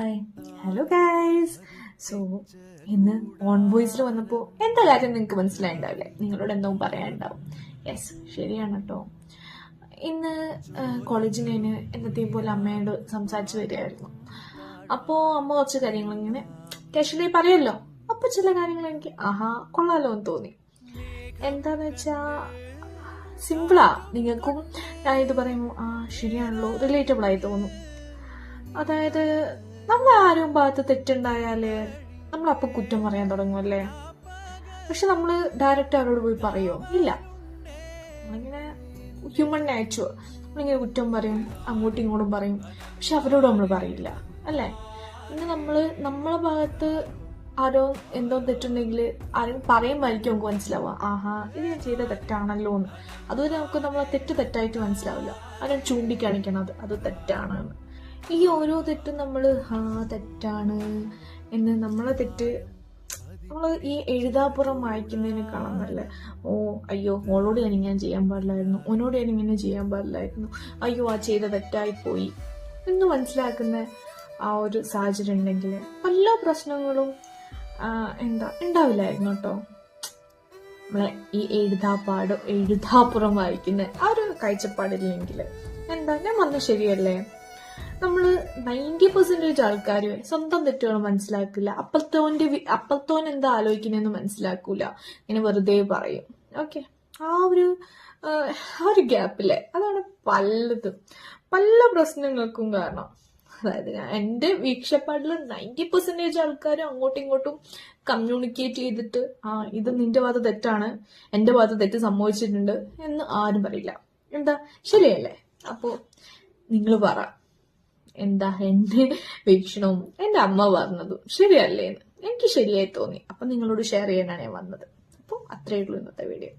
Hi hello guys. So ഇന്ന് on വോയിസിൽ വന്നപ്പോൾ എന്താ കാര്യം നിങ്ങൾക്ക് മനസ്സിലായിണ്ടാവില്ലേ? നിങ്ങളോട് എന്തോ പറയാനുണ്ടാവും. യെസ്, ശരിയാണ് കേട്ടോ. ഇന്ന് കോളേജിൽ ഞാൻ എന്നത്തെയും പോലെ അമ്മയോട് സംസാരിച്ച് വരികയായിരുന്നു. അപ്പോൾ അമ്മ കുറച്ച് കാര്യങ്ങൾ ഇങ്ങനെ കാഷ്വലി പറയുമല്ലോ. അപ്പോൾ ചില കാര്യങ്ങൾ എനിക്ക് കൊള്ളാലോ എന്ന് തോന്നി. എന്താന്ന് വെച്ചാ സിമ്പിളാ. നിങ്ങൾക്കും ഞാൻ ഇത് പറയുമ്പോൾ ശരിയാണല്ലോ, റിലേറ്റബിൾ ആയി തോന്നും. അതായത് നമ്മൾ ആരും ഭാഗത്ത് തെറ്റുണ്ടായാല് നമ്മളപ്പം കുറ്റം പറയാൻ തുടങ്ങുമല്ലേ. പക്ഷെ നമ്മള് ഡയറക്റ്റ് അവരോട് പോയി പറയോ? ഇല്ല. നമ്മളിങ്ങനെ ഹ്യൂമൻ നേച്ചർ, നമ്മളിങ്ങനെ കുറ്റം പറയും, അങ്ങോട്ടും ഇങ്ങോട്ടും പറയും, പക്ഷെ അവരോട് നമ്മൾ പറയില്ല അല്ലേ. പിന്നെ നമ്മളെ ഭാഗത്ത് ആരോ എന്തോ തെറ്റുണ്ടെങ്കിൽ ആരും പറയുമായിരിക്കും നമുക്ക് മനസ്സിലാവുക, ഇത് ഞാൻ ചെയ്ത തെറ്റാണല്ലോ എന്ന്. അതുവരെ നമുക്ക് നമ്മളെ തെറ്റായിട്ട് മനസ്സിലാവില്ല. ആരും ചൂണ്ടിക്കാണിക്കണത് അത് തെറ്റാണ് എന്ന്. ഈ ഓരോ തെറ്റും നമ്മൾ തെറ്റാണ് എന്ന് നമ്മളെ തെറ്റ് നമ്മൾ ഈ എഴുതാപ്പുറം വായിക്കുന്നതിനേക്കാളും നല്ല അയ്യോ മോളോട് ഞാൻ ഇങ്ങനെ ചെയ്യാൻ പാടില്ലായിരുന്നു, ഓനോട് ഞാൻ ഇങ്ങനെ ചെയ്യാൻ പാടില്ലായിരുന്നു, അയ്യോ ചെയ്ത തെറ്റായിപ്പോയി എന്ന് മനസ്സിലാക്കുന്ന ആ ഒരു സാഹചര്യം ഉണ്ടെങ്കിൽ പല പ്രശ്നങ്ങളും ഉണ്ടാവില്ലായിരുന്നു കേട്ടോ. നമ്മളെ ഈ എഴുതാപ്പുറം വായിക്കുന്ന ആ ഒരു കാഴ്ചപ്പാടില്ലെങ്കിൽ ഞാൻ പറഞ്ഞ ശരിയല്ലേ. നമ്മള് 90% ആൾക്കാർ സ്വന്തം തെറ്റുകൾ മനസ്സിലാക്കില്ല. അപ്പത്തോൻ എന്താ ആലോചിക്കുന്നതെന്ന് മനസ്സിലാക്കൂല, ഇങ്ങനെ വെറുതെ പറയും. ഓക്കെ, ആ ഒരു ഗ്യാപ്പില്ലേ, അതാണ് പല പ്രശ്നങ്ങൾക്കും കാരണം. അതായത് എന്റെ വീക്ഷപ്പാടിൽ 90% ആൾക്കാരും അങ്ങോട്ടും ഇങ്ങോട്ടും കമ്മ്യൂണിക്കേറ്റ് ചെയ്തിട്ട് ഇത് നിന്റെ ഭാഗത്ത് തെറ്റാണ്, എന്റെ ഭാഗത്ത് തെറ്റ് സംഭവിച്ചിട്ടുണ്ട് എന്ന് ആരും പറയില്ല. എന്താ ശരിയല്ലേ? അപ്പോ നിങ്ങൾ പറ, എന്താ എന്റെ വീക്ഷണവും എന്റെ അമ്മ പറഞ്ഞതും ശരിയല്ലേന്ന് എനിക്ക് ശരിയായി തോന്നി. അപ്പൊ നിങ്ങളോട് ഷെയർ ചെയ്യാനാണ് ഞാൻ വന്നത്. അപ്പോൾ അത്രയേ ഉള്ളൂ ഇന്നത്തെ വീഡിയോ.